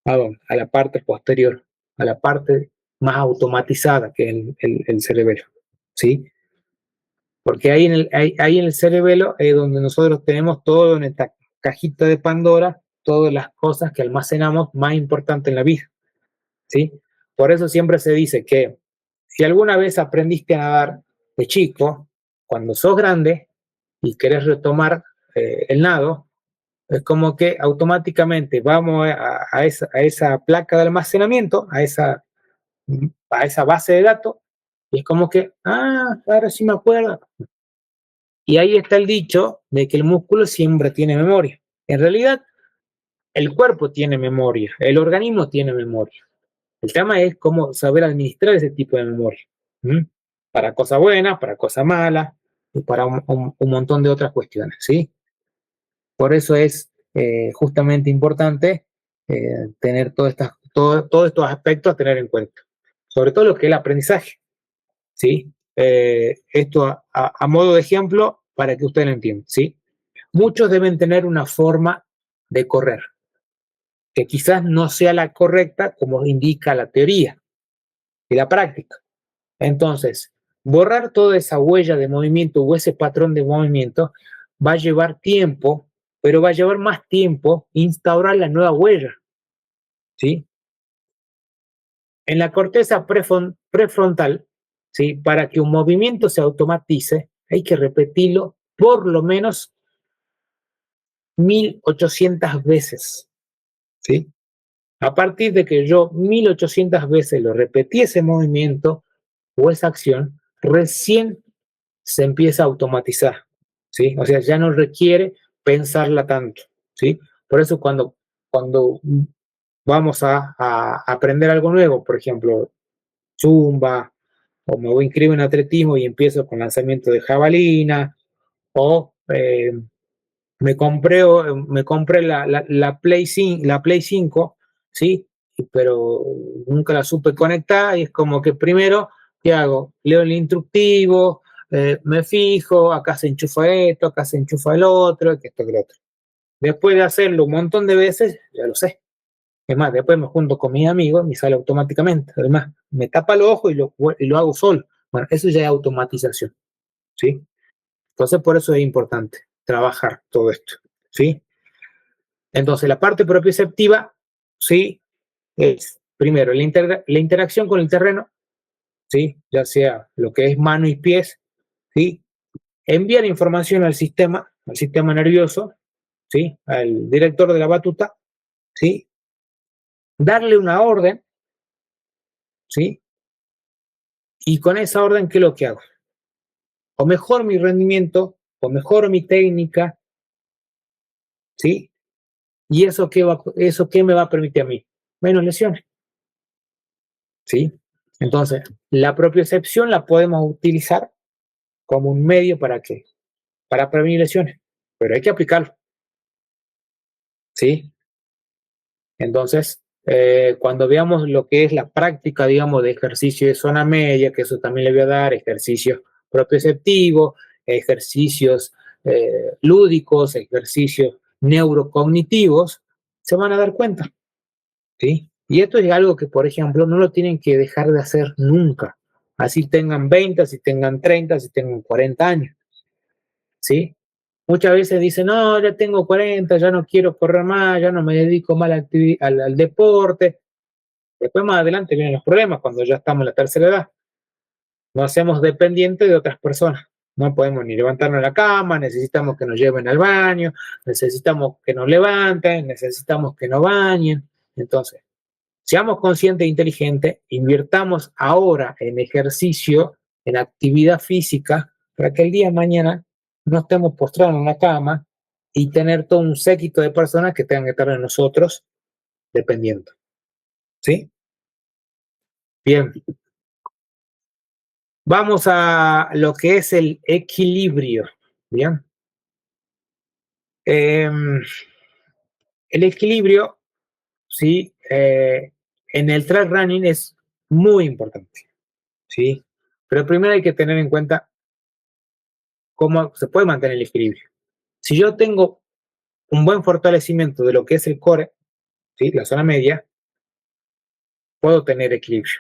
a la parte posterior, a la parte más automatizada que es el cerebelo, ¿sí? Porque ahí en el cerebelo es donde nosotros tenemos todo en esta cajita de Pandora, todas las cosas que almacenamos más importantes en la vida, ¿sí? Por eso siempre se dice que si alguna vez aprendiste a nadar de chico, cuando sos grande y querés retomar el nado, es como que automáticamente vamos a esa placa de almacenamiento, a esa base de datos, y es como que, ahora sí me acuerdo. Y ahí está el dicho de que el músculo siempre tiene memoria. En realidad, el cuerpo tiene memoria, el organismo tiene memoria. El tema es cómo saber administrar ese tipo de memoria. ¿Mm? Para cosas buenas, para cosas malas, y para un montón de otras cuestiones, ¿sí? Por eso es justamente importante tener todos estos aspectos a tener en cuenta. Sobre todo lo que es el aprendizaje, ¿sí? Esto a modo de ejemplo para que ustedes lo entiendan, ¿sí? Muchos deben tener una forma de correr, que quizás no sea la correcta como indica la teoría y la práctica. Entonces, borrar toda esa huella de movimiento o ese patrón de movimiento va a llevar tiempo, pero va a llevar más tiempo instaurar la nueva huella, ¿sí? En la corteza prefrontal, ¿sí? Para que un movimiento se automatice, hay que repetirlo por lo menos 1800 veces, ¿sí? A partir de que yo 1800 veces lo repetí ese movimiento o esa acción, recién se empieza a automatizar, ¿sí? O sea, ya no requiere pensarla tanto, ¿sí? Por eso cuando vamos a aprender algo nuevo, por ejemplo, zumba, o me voy a inscribir en atletismo y empiezo con lanzamiento de jabalina, o me compré la Play 5, ¿sí? Pero nunca la supe conectar y es como que primero, ¿qué hago? Leo el instructivo, me fijo, acá se enchufa esto, acá se enchufa el otro, que esto, que lo otro. Después de hacerlo un montón de veces, ya lo sé. Es más, después me junto con mis amigos, me sale automáticamente. Además, me tapa el ojo y lo hago solo. Bueno, eso ya es automatización, ¿sí? Entonces, por eso es importante trabajar todo esto, ¿sí? Entonces, la parte propioceptiva, ¿sí? Es, primero, la interacción con el terreno, ¿sí? Ya sea lo que es mano y pies, ¿sí? Enviar información al sistema nervioso, ¿sí? Al director de la batuta, ¿sí? Darle una orden, ¿sí? Y con esa orden, ¿qué es lo que hago? O mejoro mi rendimiento, o mejoro mi técnica, ¿sí? ¿Y eso qué me va a permitir a mí? Menos lesiones, ¿sí? Entonces, la propiocepción la podemos utilizar como un medio para qué? Para prevenir lesiones, pero hay que aplicarlo, ¿sí? Entonces, cuando veamos lo que es la práctica, digamos, de ejercicio de zona media, que eso también le voy a dar, ejercicios propioceptivos, ejercicios lúdicos, ejercicios neurocognitivos, se van a dar cuenta, ¿sí? Y esto es algo que, por ejemplo, no lo tienen que dejar de hacer nunca, así tengan 20, así tengan 30, así tengan 40 años, ¿sí? Muchas veces dicen, no, ya tengo 40, ya no quiero correr más, ya no me dedico más al deporte. Después más adelante vienen los problemas cuando ya estamos en la tercera edad. Nos hacemos dependientes de otras personas. No podemos ni levantarnos de la cama, necesitamos que nos lleven al baño, necesitamos que nos levanten, necesitamos que nos bañen. Entonces, seamos conscientes e inteligentes, invirtamos ahora en ejercicio, en actividad física, para que el día de mañana no estemos postrados en la cama y tener todo un séquito de personas que tengan que estar de nosotros dependiendo. ¿Sí? Bien. Vamos a lo que es el equilibrio. Bien. El equilibrio, sí, en el trail running es muy importante. ¿Sí? Pero primero hay que tener en cuenta cómo se puede mantener el equilibrio. Si yo tengo un buen fortalecimiento de lo que es el core, ¿sí? La zona media, puedo tener equilibrio,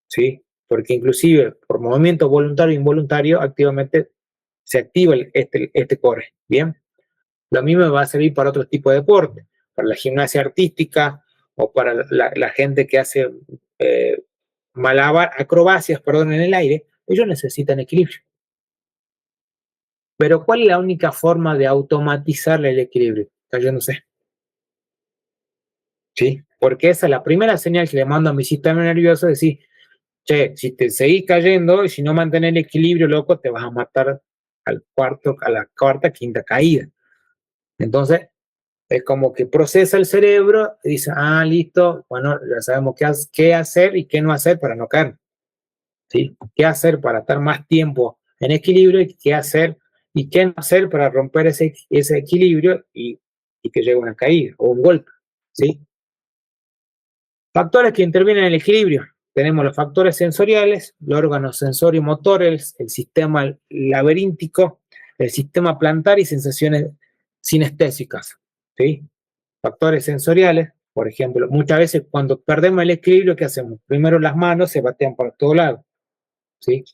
¿sí? Porque inclusive por movimiento voluntario e involuntario, activamente se activa este core, ¿bien? Lo mismo va a servir para otro tipo de deporte, para la gimnasia artística o para la gente que hace acrobacias, perdón, en el aire. Ellos necesitan equilibrio. Pero ¿cuál es la única forma de automatizar el equilibrio? Yo no sé. ¿Sí? Porque esa es la primera señal que le mando a mi sistema nervioso, decir, che, si te seguís cayendo y si no mantienes el equilibrio, loco, te vas a matar a la cuarta, quinta caída. Entonces, es como que procesa el cerebro y dice, ah, listo, bueno, ya sabemos qué hacer y qué no hacer para no caer, ¿sí? ¿Qué hacer para estar más tiempo en equilibrio y qué hacer y qué no hacer para romper ese equilibrio y que llegue una caída o un golpe, ¿sí? Factores que intervienen en el equilibrio. Tenemos los factores sensoriales, los órganos sensorio-motores, el sistema laberíntico, el sistema plantar y sensaciones sinestésicas, ¿sí? Factores sensoriales, por ejemplo, muchas veces cuando perdemos el equilibrio, ¿qué hacemos? Primero las manos se batean por todos lados, ¿sí?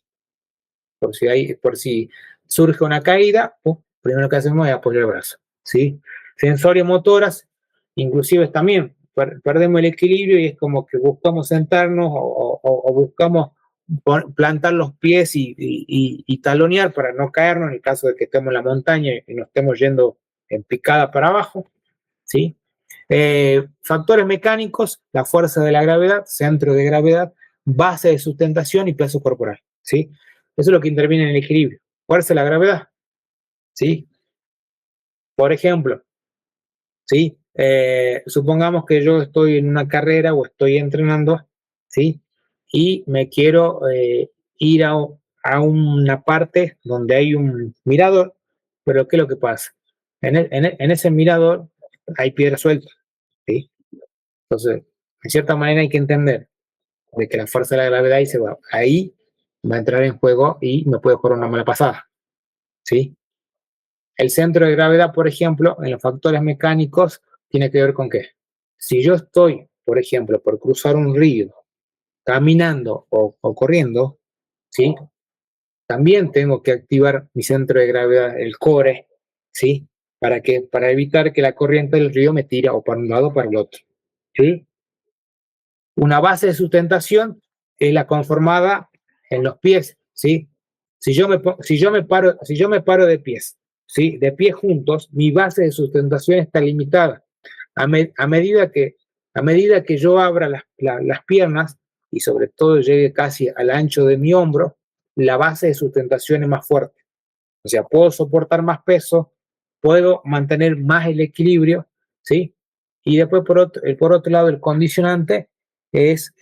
Por si surge una caída, primero que hacemos es apoyar el brazo, ¿sí? Sensorio-motoras, inclusive también perdemos el equilibrio y es como que buscamos sentarnos o buscamos plantar los pies y talonear para no caernos en el caso de que estemos en la montaña y nos estemos yendo en picada para abajo, ¿sí? Factores mecánicos, la fuerza de la gravedad, centro de gravedad, base de sustentación y peso corporal, ¿sí? Eso es lo que interviene en el equilibrio. Fuerza de la gravedad, ¿sí? Por ejemplo, ¿sí? Supongamos que yo estoy en una carrera o estoy entrenando, ¿sí? Y me quiero ir a una parte donde hay un mirador, pero ¿qué es lo que pasa? En ese mirador hay piedra suelta, ¿sí? Entonces, de cierta manera hay que entender de que la fuerza de la gravedad ahí va a entrar en juego y me puede jugar una mala pasada, ¿sí? El centro de gravedad, por ejemplo, en los factores mecánicos, tiene que ver con qué. Si yo estoy, por ejemplo, por cruzar un río, caminando o corriendo, ¿sí? También tengo que activar mi centro de gravedad, el core, ¿sí? Para evitar que la corriente del río me tire o para un lado o para el otro, ¿sí? Una base de sustentación es la conformada en los pies, ¿sí? Si yo me paro de pies, ¿sí? De pies juntos, mi base de sustentación está limitada. A medida que yo abra las piernas y sobre todo llegue casi al ancho de mi hombro, la base de sustentación es más fuerte. O sea, puedo soportar más peso, puedo mantener más el equilibrio, ¿sí? Y después, por otro lado, el condicionante es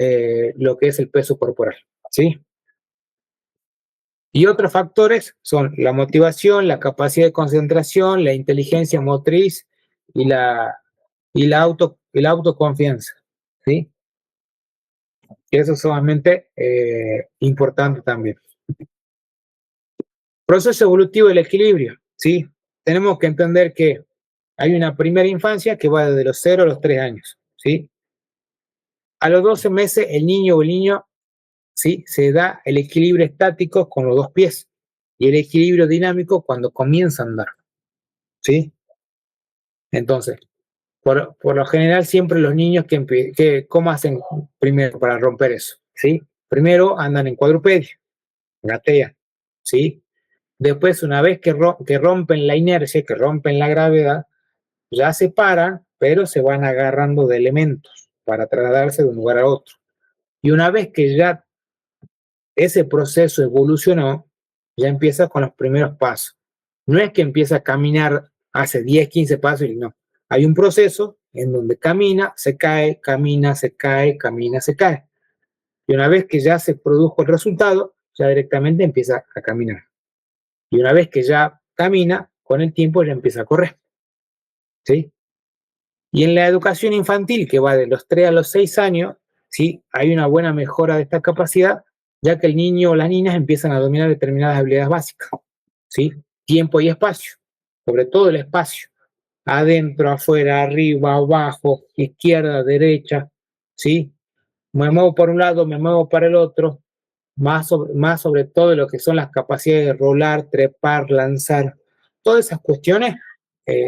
lo que es el peso corporal, ¿sí? Y otros factores son la motivación, la capacidad de concentración, la inteligencia motriz y la autoconfianza, ¿sí? Y eso es sumamente importante también. Proceso evolutivo del equilibrio, ¿sí? Tenemos que entender que hay una primera infancia que va desde los 0 a los 3 años, ¿sí? A los 12 meses el niño o el niño, ¿sí? Se da el equilibrio estático con los dos pies y el equilibrio dinámico cuando comienza a andar, ¿sí? Entonces, por lo general siempre los niños ¿cómo hacen primero para romper eso? ¿Sí? Primero andan en cuadrupedio, gatean, ¿sí? Después, una vez que rompen la inercia, que rompen la gravedad, ya se paran, pero se van agarrando de elementos para trasladarse de un lugar a otro. Y una vez que ya ese proceso evolucionó, ya empieza con los primeros pasos. No es que empieza a caminar, hace 10, 15 pasos y no. Hay un proceso en donde camina, se cae, camina, se cae, camina, se cae. Y una vez que ya se produjo el resultado, ya directamente empieza a caminar. Y una vez que ya camina, con el tiempo ya empieza a correr, ¿sí? Y en la educación infantil, que va de los 3 a los 6 años, ¿sí? Hay una buena mejora de esta capacidad, ya que el niño o las niñas empiezan a dominar determinadas habilidades básicas, ¿sí? tiempo y espacio, sobre todo el espacio, adentro, afuera, arriba, abajo, izquierda, derecha, ¿sí? Me muevo por un lado, me muevo para el otro, más sobre todo lo que son las capacidades de rolar, trepar, lanzar, todas esas cuestiones,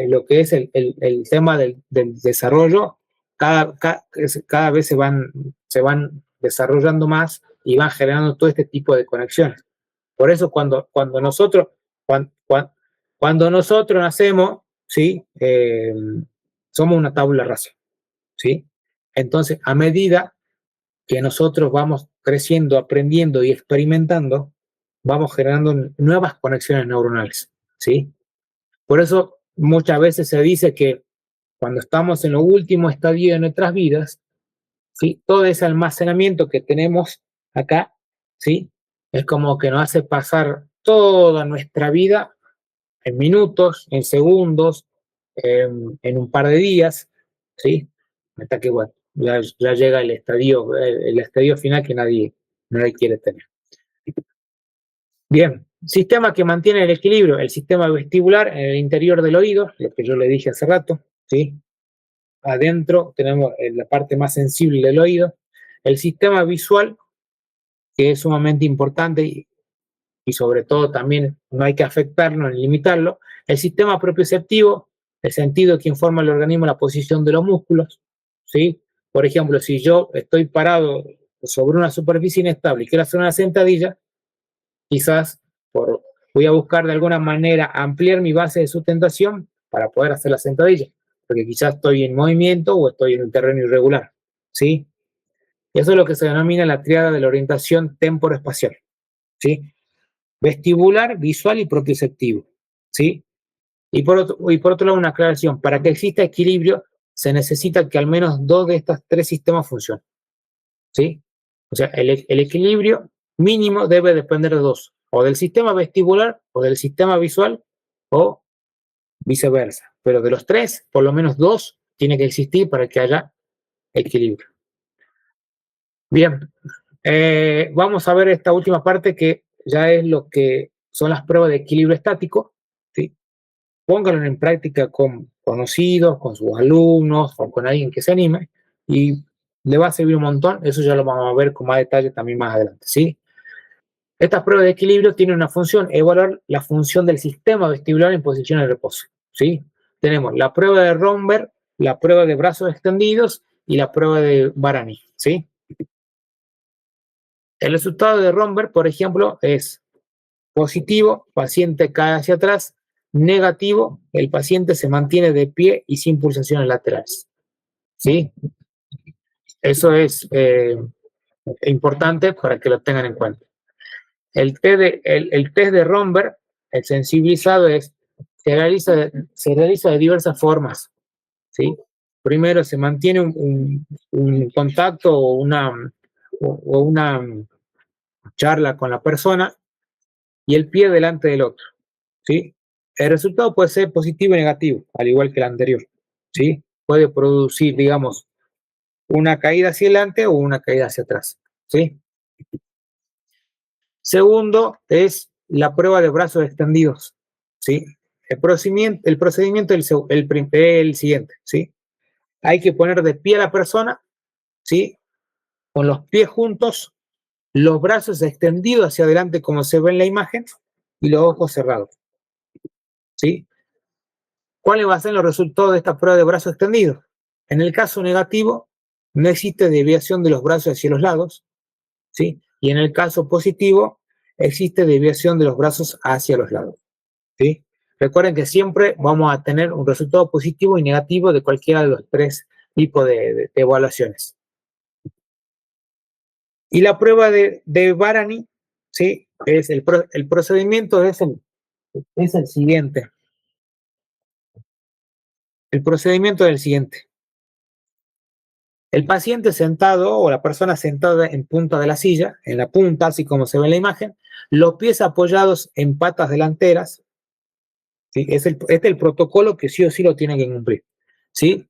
lo que es el tema del desarrollo, cada vez se van desarrollando más y van generando todo este tipo de conexiones. Por eso cuando, cuando nosotros nacemos, ¿sí? Somos una tabula rasa, ¿sí? Entonces, a medida que nosotros vamos creciendo, aprendiendo y experimentando, vamos generando nuevas conexiones neuronales, ¿sí? Por eso muchas veces se dice que cuando estamos en lo último estadio de nuestras vidas, ¿sí? Todo ese almacenamiento que tenemos acá, ¿sí? Es como que nos hace pasar toda nuestra vida en minutos, en segundos, en un par de días, ¿sí? Hasta que, bueno, ya llega el estadio final que nadie quiere tener. Bien, sistema que mantiene el equilibrio, el sistema vestibular en el interior del oído, lo que yo le dije hace rato, ¿sí? Adentro tenemos la parte más sensible del oído, el sistema visual, que es sumamente importante y sobre todo también no hay que afectarlo ni limitarlo, el sistema propioceptivo, el sentido que informa al organismo la posición de los músculos, ¿sí? Por ejemplo, si yo estoy parado sobre una superficie inestable y quiero hacer una sentadilla, quizás voy a buscar de alguna manera ampliar mi base de sustentación para poder hacer la sentadilla, porque quizás estoy en movimiento o estoy en un terreno irregular, ¿sí? Eso es lo que se denomina la triada de la orientación temporoespacial, ¿sí? Vestibular, visual y propioceptivo, ¿sí? Y por otro lado, una aclaración, para que exista equilibrio se necesita que al menos dos de estos tres sistemas funcionen, ¿sí? O sea, el equilibrio mínimo debe depender de dos, o del sistema vestibular o del sistema visual o viceversa, pero de los tres, por lo menos dos tiene que existir para que haya equilibrio. Bien, vamos a ver esta última parte que ya es lo que son las pruebas de equilibrio estático, ¿sí? Pónganlo en práctica con conocidos, con sus alumnos o con alguien que se anime y le va a servir un montón. Eso ya lo vamos a ver con más detalle también más adelante, ¿sí? Estas pruebas de equilibrio tienen una función, evaluar la función del sistema vestibular en posición de reposo, ¿sí? Tenemos la prueba de Romberg, la prueba de brazos extendidos y la prueba de Barani, ¿sí? El resultado de Romberg, por ejemplo, es positivo, paciente cae hacia atrás; negativo, el paciente se mantiene de pie y sin pulsaciones laterales, ¿sí? Eso es importante para que lo tengan en cuenta. El test de Romberg, el sensibilizado, se realiza de diversas formas, ¿sí? Primero se mantiene un contacto o una charla con la persona y el pie delante del otro, ¿sí? El resultado puede ser positivo y negativo, al igual que el anterior, ¿sí? Puede producir, digamos, una caída hacia adelante o una caída hacia atrás, ¿sí? Segundo es la prueba de brazos extendidos, ¿sí? El procedimiento es el siguiente, ¿sí? Hay que poner de pie a la persona, ¿sí? Con los pies juntos, los brazos extendidos hacia adelante como se ve en la imagen y los ojos cerrados, ¿sí? ¿Cuáles van a ser los resultados de esta prueba de brazos extendidos? En el caso negativo, no existe desviación de los brazos hacia los lados, ¿sí? Y en el caso positivo, existe desviación de los brazos hacia los lados, ¿sí? Recuerden que siempre vamos a tener un resultado positivo y negativo de cualquiera de los tres tipos de evaluaciones. Y la prueba de Barani, ¿sí? El procedimiento es el siguiente. El procedimiento es el siguiente. El paciente sentado o la persona sentada en punta de la silla, en la punta, así como se ve en la imagen, los pies apoyados en patas delanteras, ¿sí? Este es el protocolo que sí o sí lo tiene que cumplir, ¿sí?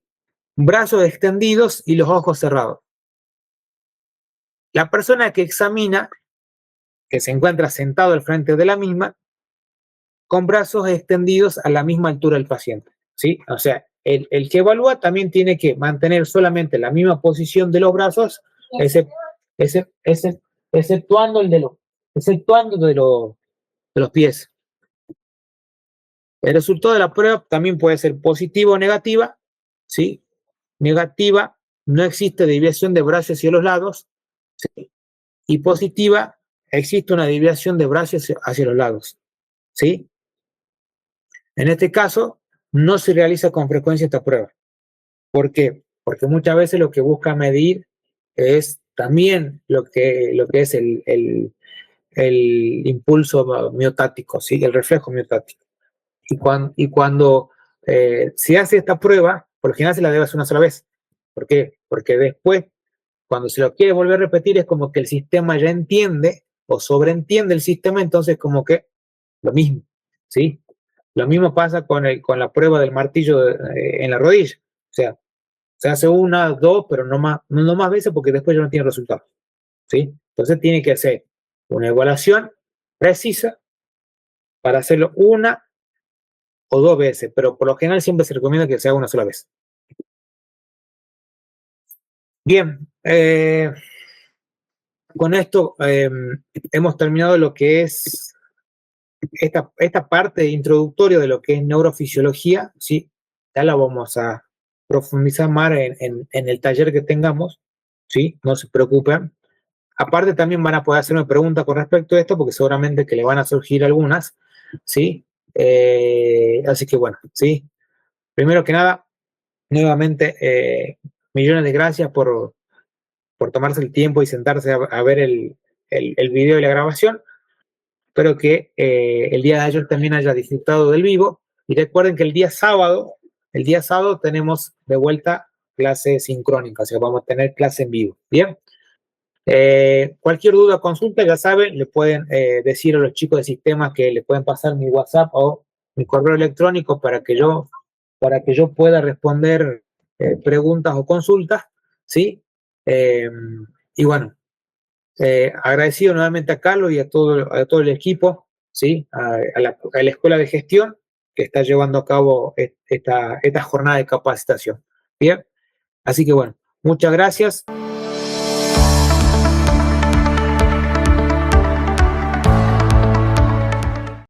Brazos extendidos y los ojos cerrados. La persona que examina, que se encuentra sentado al frente de la misma, con brazos extendidos a la misma altura del paciente, ¿sí? O sea, el que evalúa también tiene que mantener solamente la misma posición de los brazos, exceptuando de los pies. El resultado de la prueba también puede ser positiva o negativa, ¿sí? Negativa, no existe desviación de brazos hacia los lados, ¿sí? Y positiva, existe una desviación de brazos hacia los lados, ¿sí? En este caso, no se realiza con frecuencia esta prueba. ¿Por qué? Porque muchas veces lo que busca medir es también lo que es el impulso miotático, ¿sí? El reflejo miotático. Y cuando se hace esta prueba, por lo general se la debe hacer una sola vez. ¿Por qué? Porque después, cuando se lo quiere volver a repetir, es como que el sistema ya entiende o sobreentiende el sistema, entonces como que lo mismo, ¿sí? Lo mismo pasa con la prueba del martillo en la rodilla. O sea, se hace una, dos, pero no más veces porque después ya no tiene resultados, ¿sí? Entonces tiene que hacer una evaluación precisa para hacerlo una o dos veces, pero por lo general siempre se recomienda que se haga una sola vez. Bien, con esto hemos terminado lo que es esta parte introductoria de lo que es neurofisiología, ¿sí? Ya la vamos a profundizar más en el taller que tengamos, ¿sí? No se preocupen. Aparte también van a poder hacerme preguntas con respecto a esto, porque seguramente que le van a surgir algunas, ¿sí? Así que bueno, ¿sí? Primero que nada, nuevamente, millones de gracias por tomarse el tiempo y sentarse a ver el video y la grabación. Espero que el día de ayer también haya disfrutado del vivo. Y recuerden que el día sábado tenemos de vuelta clase sincrónica, o sea, vamos a tener clase en vivo. Bien. Cualquier duda o consulta, ya saben, le pueden decir a los chicos de sistemas que le pueden pasar mi WhatsApp o mi correo electrónico para que yo pueda responder preguntas o consultas, ¿sí? Y bueno, agradecido nuevamente a Carlos y a todo el equipo, ¿sí? A la Escuela de Gestión que está llevando a cabo esta jornada de capacitación. Bien, así que bueno, muchas gracias.